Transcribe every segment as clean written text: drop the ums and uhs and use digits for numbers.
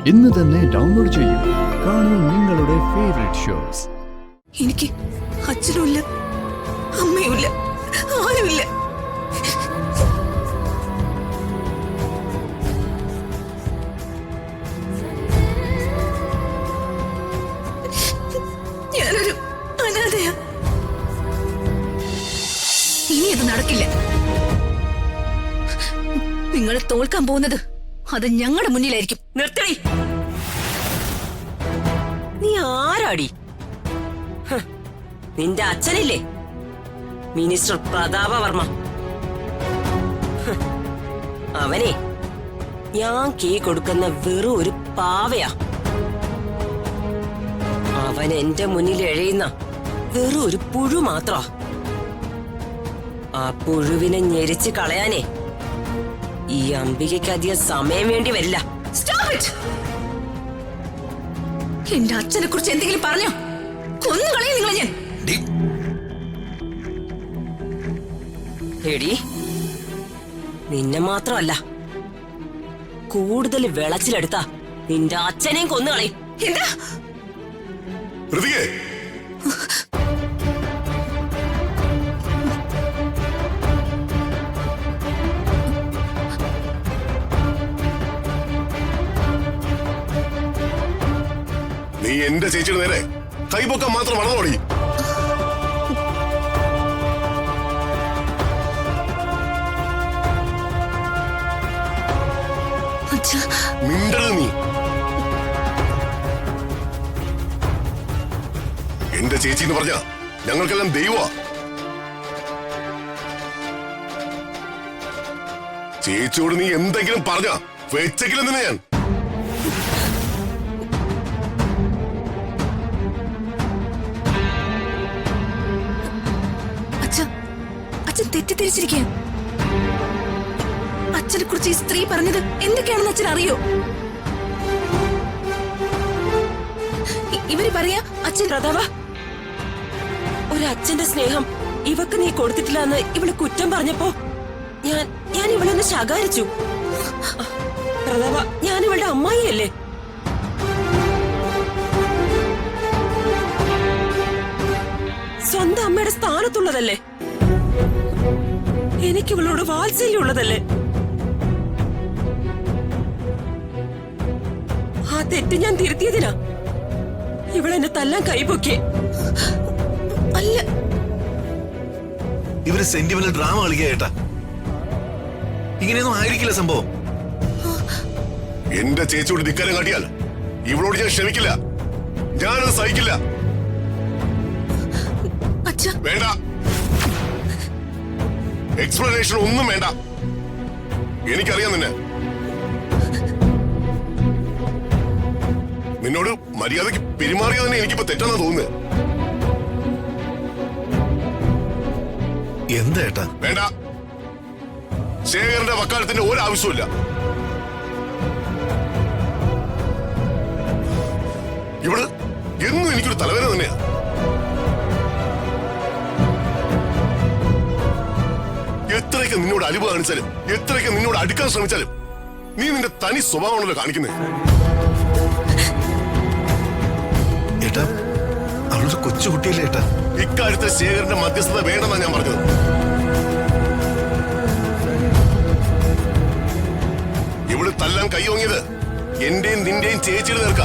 ഇന്ന് തന്നെ ഡൗൺലോഡ് ചെയ്യൂ. കാണൂ നിങ്ങളുടെ ഫേവറേറ്റ് ഷോസ്. എനിക്ക് അച്ഛനുമില്ല, അമ്മയുമില്ല, ആരുമില്ല. ഞാനൊരു അനാഥയാ. ഇനി അത് നടക്കില്ല. നിങ്ങൾ തോൽക്കാൻ പോകുന്നത് അത് ഞങ്ങളുടെ മുന്നിലായിരിക്കും. നിർത്തടി. നീ ആരാടി? നിന്റെ അച്ഛനില്ലേ, മിനിസ്റ്റർ പ്രതാപവർമ്മ. അവനെ ഞാൻ കീ കൊടുക്കുന്ന വെറും ഒരു പാവയാ. അവൻ എന്റെ മുന്നിൽ എഴയുന്ന വെറും ഒരു പുഴു മാത്ര. ആ പുഴുവിനെ ഞെരിച്ച് കളയാനേ ഈ അംബികയ്ക്ക് അധികം സമയം വേണ്ടി വരില്ല. എന്റെ അച്ഛനെ കുറിച്ച് എന്തെങ്കിലും പറഞ്ഞോ? കൊന്നുകളയും നിങ്ങളെ ഞാൻ. എടി, നിന്നെ മാത്രമല്ല, കൂടുതൽ വിളച്ചിലെടുത്ത നിന്റെ അച്ഛനെയും കൊന്നുകളയും. എന്താ? നീ എന്റെ ചേച്ചിയുടെ നേരെ കൈപൊക്കാൻ മാത്രം വളർന്നോടി. മിണ്ടരുത് നീ. എന്റെ ചേച്ചി എന്ന് പറഞ്ഞ ഞങ്ങൾക്കെല്ലാം ദൈവമാ. ചേച്ചിയോട് നീ എന്തെങ്കിലും പറഞ്ഞ വെച്ചെങ്കിലും തന്നെ ഞാൻ. അച്ഛൻ തെറ്റിദ്ധരിച്ചിരിക്കുക. അച്ഛനെ കുറിച്ച് ഈ സ്ത്രീ പറഞ്ഞത് എന്തൊക്കെയാണെന്ന് അച്ഛൻ അറിയോ? ഇവര് പറയാ അച്ഛൻ പ്രതാപ, ഒരച്ഛന്റെ സ്നേഹം ഇവക്ക് നീ കൊടുത്തിട്ടില്ല എന്ന് ഇവള് കുറ്റം പറഞ്ഞപ്പോ ഞാൻ ഇവളൊന്ന് ശകാരിച്ചു. പ്രതാപ, ഞാൻ ഇവളുടെ അമ്മായിയല്ലേ? സ്വന്തം അമ്മയുടെ സ്ഥാനത്തുള്ളതല്ലേ? എനിക്ക് ഇവളോട് വാത്സല്യമുള്ളതല്ലേ? ആ തെറ്റ് ഞാൻ തിരുത്തിയതിനാ ഇവളെന്നെ തല്ലാൻ കൈപൊക്കി. അല്ല, ഇവര് സെന്റിമെന്റൽ ഡ്രാമ കളിക്കുക കേട്ടാ. ഇങ്ങനെയൊന്നും ആയിരിക്കില്ല സംഭവം. എന്റെ ചേച്ചിയോട് ധിക്കാരം കാട്ടിയാൽ ഇവളോട് ഞാൻ ക്ഷമിക്കില്ല. ഞാനത് സഹിക്കില്ല. വേണ്ട, എക്സ്പ്ലനേഷൻ ഒന്നും വേണ്ട. എനിക്കറിയാം നിന്നോട് മര്യാദയ്ക്ക് പെരുമാറിയത് തന്നെ എനിക്കിപ്പോ തെറ്റാന്നാ തോന്നുന്നത്. എന്താ ഏട്ടാ? വേണ്ട, ശേഖരന്റെ വക്കാലത്തിന്റെ ഒരാവശ്യമില്ല. ഇവിടെ എന്നും എനിക്കൊരു തലവേദന തന്നെയാ. എത്രയൊക്കെ നിന്നോട് അലിവ് കാണിച്ചാലും, എത്രയൊക്കെ നിന്നോട് അടുക്കാൻ ശ്രമിച്ചാലും നീ നിന്റെ തനി സ്വഭാവമാണല്ലോ കാണിക്കുന്നത്. ഏട്ടാ, അവളൊരു കൊച്ചുകുട്ടിയല്ലേ ഏട്ടാ? ഇക്കാര്യത്തിൽ ശേഖരന്റെ മധ്യസ്ഥത വേണമെന്നാ ഞാൻ പറഞ്ഞത്. ഇവിടെ തല്ലാൻ കൈയോങ്ങിയത് എന്റെയും നിന്റെയും ചേച്ചിയുടെ നേർക്ക.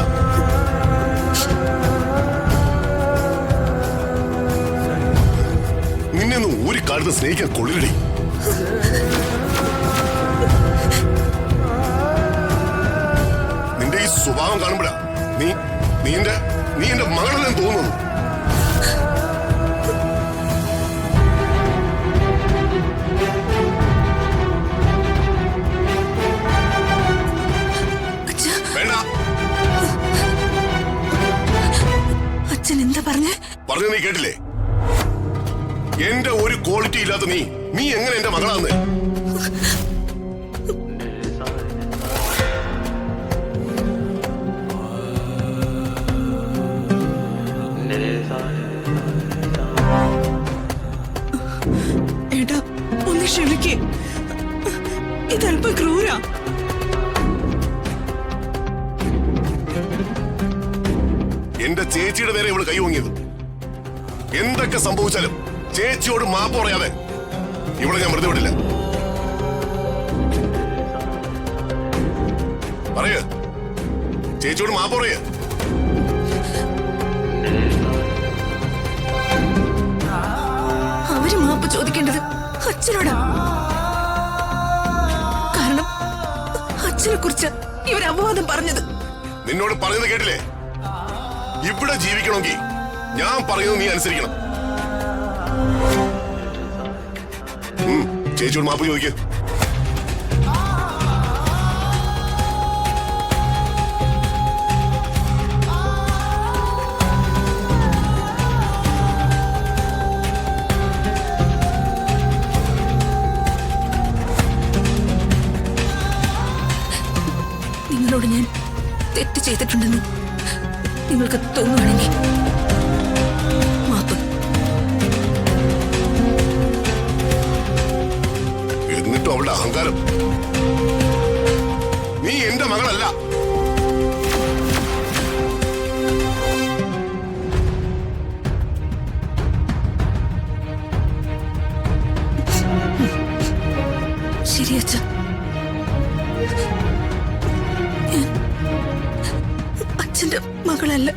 നിന്നെയൊന്നും ഒരു കാലത്ത് സ്നേഹിക്കാൻ കൊള്ളിലടി. നിന്റെ ഈ സ്വഭാവം കാണുമ്പോഴാ നീ എന്റെ മകളെന്ന് തോന്നുന്നു. വേണ്ട. അച്ഛൻ എന്താ പറഞ്ഞ നീ കേട്ടില്ലേ? എന്റെ ഒരു ക്വാളിറ്റി ഇല്ലാത്ത നീ എങ്ങനെ എന്റെ മകളാന്ന്? ഏട്ടാ, ഒന്ന് ക്ഷമിക്കേ. ഇതല്പം ക്രൂരാ. എന്റെ ചേച്ചിയുടെ നേരെ ഇവള് കൈ ഓങ്ങിയത്. എന്തൊക്കെ സംഭവിച്ചാലും ചേച്ചിയോട് മാപ്പ് പറയാതെ ഇവളെ ഞാൻ വെറുതെ വിടില്ല. പറയ, ചേച്ചിയോട് മാപ്പ് പറയ. അവര് മാപ്പ് ചോദിക്കേണ്ടത് അച്ഛനോടാ. കാരണം അച്ഛനെ കുറിച്ച് ഇവർ അപവാദം പറഞ്ഞത്. നിന്നോട് പറയുന്നത് കേട്ടില്ലേ? ഇവിടെ ജീവിക്കണമെങ്കിൽ ഞാൻ പറയുന്നത് നീ അനുസരിക്കണം. ചേച്ചിയോട് മാപ്പ് ചോദിക്ക. നിങ്ങളോട് ഞാൻ തെറ്റ് ചെയ്തിട്ടുണ്ടെന്ന് നിങ്ങൾക്ക് തോന്നുകയാണെങ്കിൽ മാപ്പ്. എന്നിട്ടും അവളുടെ അഹങ്കാരം. നീ എന്റെ മകളല്ല. ശരി അച്ഛ, അച്ഛന്റെ മകളല്ല.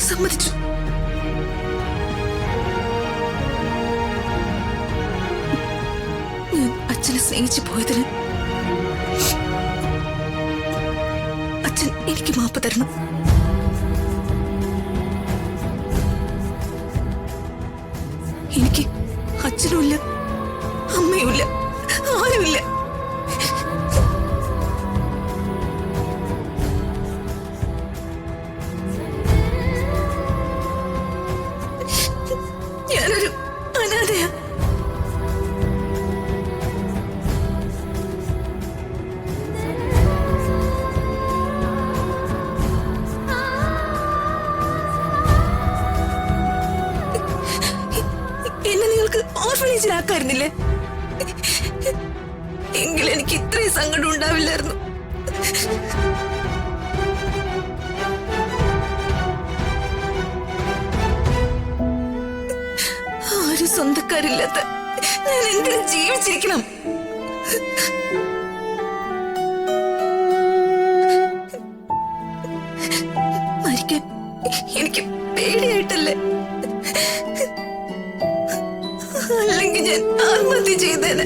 സമ്മതിച്ചു. ഞാൻ അച്ഛനെ സ്നേഹിച്ചു പോയതിന് അച്ഛൻ എനിക്ക് മാപ്പ് തരണം. എനിക്ക് അച്ഛനുമില്ല, അമ്മയുമില്ല, ആരുമില്ല. ഞാനൊരു അനാഥയാ. എന്നെ നിങ്ങൾക്ക് ഓർഫനേജിലാക്കായിരുന്നില്ലേ? എങ്കിൽ എനിക്ക് ഇത്രയും സങ്കടം ഉണ്ടാവില്ലായിരുന്നു. ആരും സ്വന്തക്കാരില്ലാത്ത ഞാൻ എന്തിനു ജീവിച്ചിരിക്കണം? മരിക്കാൻ എനിക്ക് പേടിയായിട്ടല്ലേ? അല്ലെങ്കിൽ ഞാൻ ആത്മഹത്യ ചെയ്തേനെ.